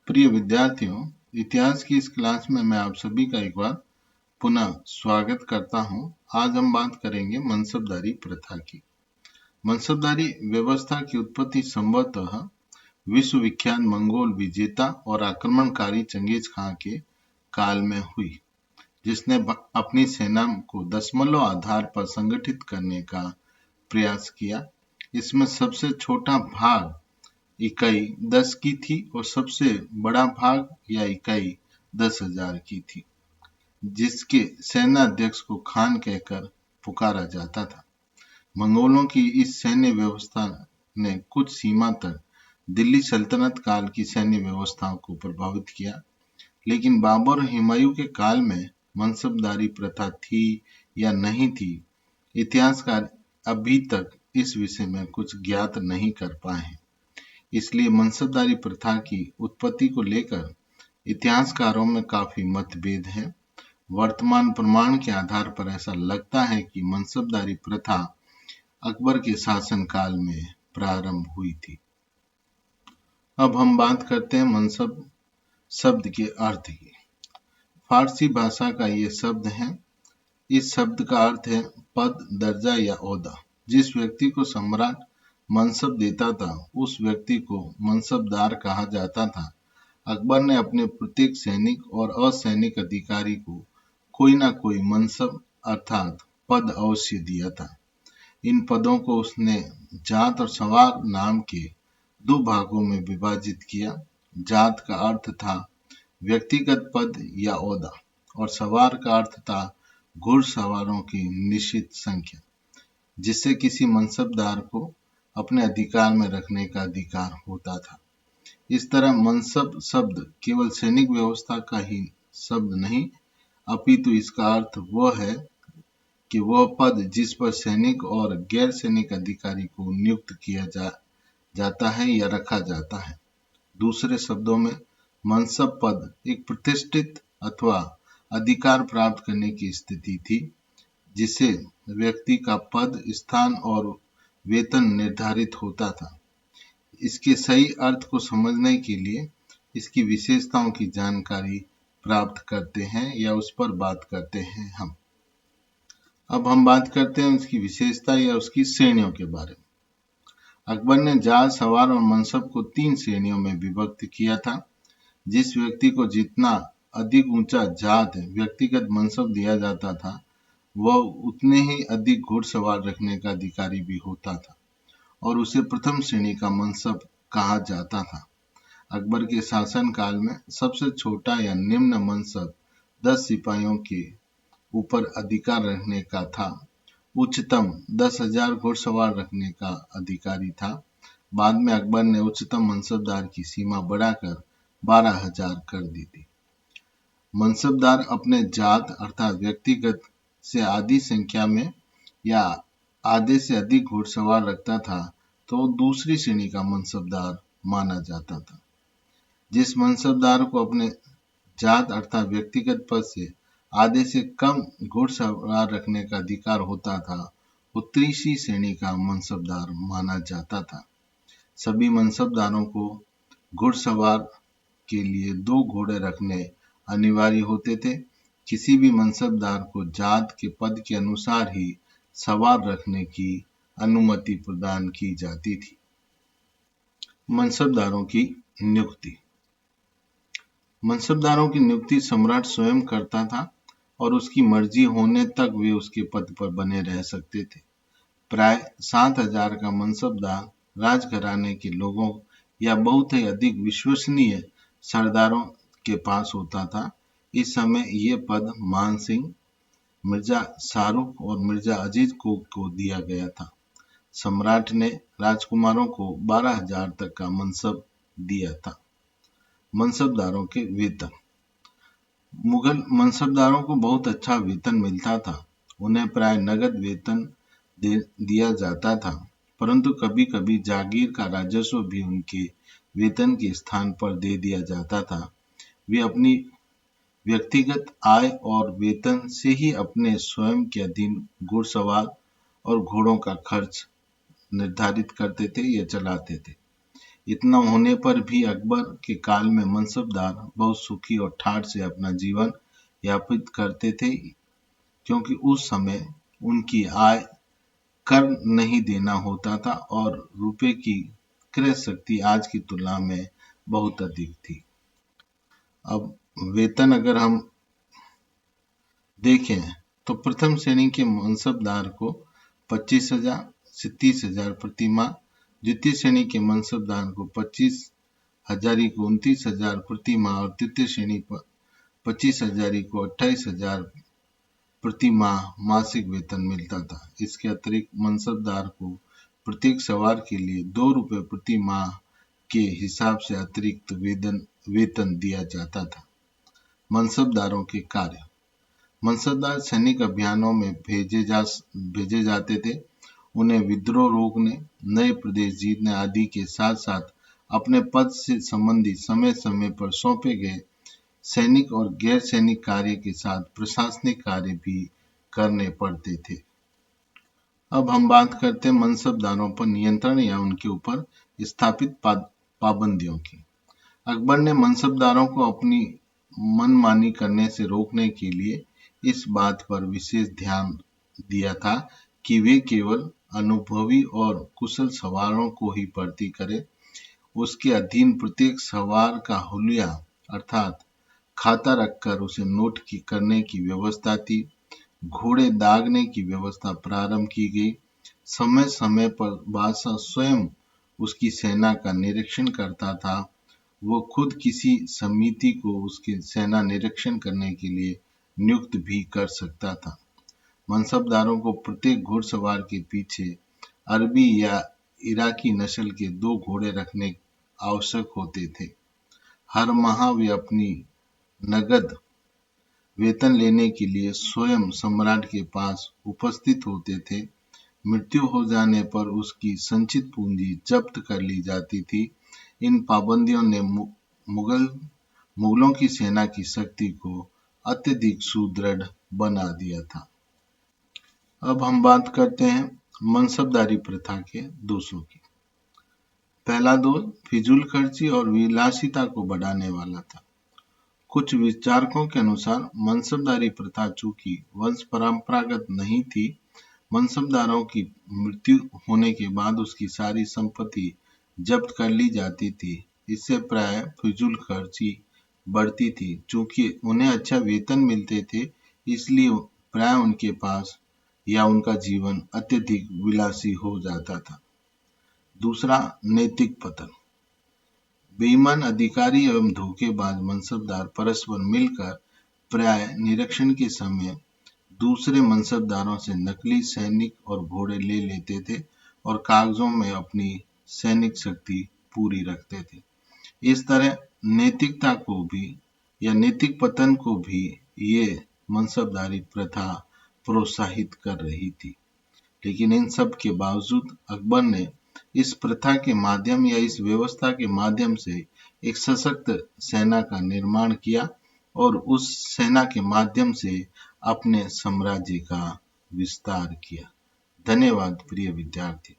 प्रिय विद्यार्थियों, इतिहास की इस क्लास में मैं आप सभी का एक बार पुनः स्वागत करता हूं। आज हम बात करेंगे मनसबदारी प्रथा की। मनसबदारी व्यवस्था की उत्पत्ति संभवतः विश्व विख्यात मंगोल विजेता और आक्रमणकारी चंगेज खां के काल में हुई, जिसने अपनी सेना को दशमलव आधार पर संगठित करने का प्रयास किया। इसमें सबसे छोटा भाग इकाई 10 की थी और सबसे बड़ा भाग या इकाई 10,000 की थी, जिसके सेनाध्यक्ष को खान कहकर पुकारा जाता था। मंगोलों की इस सैन्य व्यवस्था ने कुछ सीमा तक दिल्ली सल्तनत काल की सैन्य व्यवस्थाओं को प्रभावित किया, लेकिन बाबर और हुमायूं के काल में मनसबदारी प्रथा थी या नहीं थी, इतिहासकार अभी तक इस विषय में कुछ ज्ञात नहीं कर पाए हैं। इसलिए मनसबदारी प्रथा की उत्पत्ति को लेकर इतिहासकारों में काफी मतभेद है। वर्तमान प्रमाण के आधार पर ऐसा लगता है कि मनसबदारी प्रथा अकबर के शासनकाल में प्रारंभ हुई थी। अब हम बात करते हैं मनसब शब्द के अर्थ की। फारसी भाषा का ये शब्द है। इस शब्द का अर्थ है पद, दर्जा या ओहदा। जिस व्यक्ति को सम्राट मनसब देता था, उस व्यक्ति को मनसबदार कहा जाता था। अकबर ने अपने प्रत्येक सैनिक और असैनिक अधिकारी को कोई ना कोई मनसब अर्थात पद अवश्य दिया था। इन पदों को उसने जात और सवार नाम के दो भागों में विभाजित किया। जात का अर्थ था व्यक्तिगत पद या ओहदा और सवार का अर्थ था घुड़सवारों की निश्चित संख्या, जिससे किसी मनसबदार को अपने अधिकार में रखने का अधिकार होता था। इस तरह मनसब शब्द केवल सैनिक व्यवस्था का ही शब्द नहीं, अपितु इसका अर्थ वह है कि वह पद जिस पर सैनिक और गैर सैनिक अधिकारी को नियुक्त किया जाता है या रखा जाता है। दूसरे शब्दों में मनसब पद एक प्रतिष्ठित अथवा अधिकार प्राप्त करने की स्थिति थी, जिसे व्यक्ति का पद, स्थान और वेतन निर्धारित होता था। इसके सही अर्थ को समझने के लिए इसकी विशेषताओं की जानकारी प्राप्त करते हैं या उस पर बात करते हैं हम। अब हम बात करते हैं उसकी विशेषता या उसकी श्रेणियों के बारे में। अकबर ने जात, सवार और मनसब को 3 श्रेणियों में विभक्त किया था। जिस व्यक्ति को जितना अधिक ऊंचा जात व्यक्तिगत मनसब दिया जाता था, वह उतने ही अधिक घुड़सवार रखने का अधिकारी भी होता था और उसे प्रथम श्रेणी का मनसब कहा जाता था। अकबर के शासनकाल में सबसे छोटा या निम्न मनसब 10 सिपाहियों के ऊपर अधिकार रखने का था। उच्चतम 10,000 घुड़सवार रखने का अधिकारी था। बाद में अकबर ने उच्चतम मनसबदार की सीमा बढ़ाकर 12,000 कर दी थी। मनसबदार अपने जात अर्थात व्यक्तिगत से आधी संख्या में या आधे से अधिक घुड़सवार रखता था तो दूसरी श्रेणी का मनसबदार माना जाता था। जिस मनसबदार को अपने जात अर्थात व्यक्तिगत पद से आधे से कम घुड़सवार रखने का अधिकार होता था, वो तीसरी श्रेणी का मनसबदार माना जाता था। सभी मनसबदारों को घुड़सवार के लिए 2 घोड़े रखने अनिवार्य होते थे। किसी भी मनसबदार को जात के पद के अनुसार ही सवार रखने की अनुमति प्रदान की जाती थी। मनसबदारों की नियुक्ति। मनसबदारों की नियुक्ति सम्राट स्वयं करता था और उसकी मर्जी होने तक वे उसके पद पर बने रह सकते थे। प्राय 7,000 का मनसबदार राजघराने के लोगों या बहुत ही अधिक विश्वसनीय सरदारों के पास होता था। इस समय ये पद मान सिंह, मिर्जा शाहरुख और मिर्जा अजीज को दिया गया था। सम्राट ने राजकुमारों को 12,000 तक का मनसब दिया था। मनसबदारों के वेतन। मुगल मनसबदारों को बहुत अच्छा वेतन मिलता था। उन्हें प्राय नगद वेतन दिया जाता था, परंतु कभी कभी जागीर का राजस्व भी उनके वेतन के स्थान पर दे दिया जाता था। वे अपनी व्यक्तिगत आय और वेतन से ही अपने स्वयं के अधीन घुड़सवार और घोड़ों का खर्च निर्धारित करते थे या चलाते थे। इतना होने पर भी अकबर के काल में मनसबदार बहुत सुखी और ठाठ से अपना जीवन यापित करते थे, क्योंकि उस समय उनकी आय कर नहीं देना होता था और रुपए की क्रय शक्ति आज की तुलना में बहुत अधिक थी। अब वेतन अगर हम देखें तो प्रथम श्रेणी के मनसबदार को 25,000 से 30,000 प्रति माह, द्वितीय श्रेणी के मनसबदार को 25,000 को 29,000 प्रति माह और तृतीय श्रेणी पर 25,000 को 28,000 प्रति माह मासिक वेतन मिलता था। इसके अतिरिक्त मनसबदार को प्रत्येक सवार के लिए 2 रुपये प्रति माह के हिसाब से अतिरिक्त वेतन दिया जाता था। मनसबदारों के कार्य। मनसबदार सैनिक अभियानों में भेजे जाते थे। उन्हें विद्रोह रोकने, नए प्रदेश जीतने आदि के साथ साथ अपने पद से संबंधित समय समय पर सौंपे गए सैनिक और गैर सैनिक कार्य के साथ प्रशासनिक कार्य भी करने पड़ते थे। अब हम बात करते हैं मनसबदारों पर नियंत्रण या उनके ऊपर स्थापित पाबंदियों की। अकबर ने मनसबदारों को अपनी मनमानी करने से रोकने के लिए इस बात पर विशेष ध्यान दिया था कि वे केवल अनुभवी और कुशल सवारों को ही भर्ती करें। उसके अधीन प्रत्येक सवार का हुलिया अर्थात खाता रखकर उसे नोट करने की व्यवस्था थी। घोड़े दागने की व्यवस्था प्रारंभ की गई। समय समय पर बादशाह स्वयं उसकी सेना का निरीक्षण करता था। वो खुद किसी समिति को उसके सेना निरीक्षण करने के लिए नियुक्त भी कर सकता था। मनसबदारों को प्रत्येक घुड़सवार के पीछे अरबी या इराकी नस्ल के 2 घोड़े रखने आवश्यक होते थे। हर माह वे अपनी नगद वेतन लेने के लिए स्वयं सम्राट के पास उपस्थित होते थे। मृत्यु हो जाने पर उसकी संचित पूंजी जब्त कर ली जाती थी। इन पाबंदियों ने मुगलों की सेना की शक्ति को अत्यधिक सुदृढ़ बना दिया था। अब हम बात करते हैं मनसबदारी प्रथा के दोषों की। पहला दोष फिजूल खर्ची और विलासिता को बढ़ाने वाला था। कुछ विचारकों के अनुसार मनसबदारी प्रथा चूंकि वंश परंपरागत नहीं थी, मनसबदारों की मृत्यु होने के बाद उसकी सारी संपत्ति जब्त कर ली जाती थी। इससे प्राय फिजूल खर्ची बढ़ती थी। चूंकि उन्हें अच्छा वेतन मिलते थे, इसलिए प्राय उनके पास या उनका जीवन अत्यधिक विलासी हो जाता था। दूसरा, नैतिक पतन। बेईमान अधिकारी एवं धोखेबाज मनसबदार परस्पर मिलकर प्राय निरीक्षण के समय दूसरे मनसबदारों से नकली सैनिक और घोड़े ले लेते थे और कागजों में अपनी सैनिक शक्ति पूरी रखते थे। इस तरह नैतिकता को भी या नैतिक पतन को भी ये मनसबदारी प्रथा प्रोत्साहित कर रही थी। लेकिन इन सब के बावजूद अकबर ने इस प्रथा के माध्यम या इस व्यवस्था के माध्यम से एक सशक्त सेना का निर्माण किया और उस सेना के माध्यम से अपने साम्राज्य का विस्तार किया। धन्यवाद प्रिय विद्यार्थी।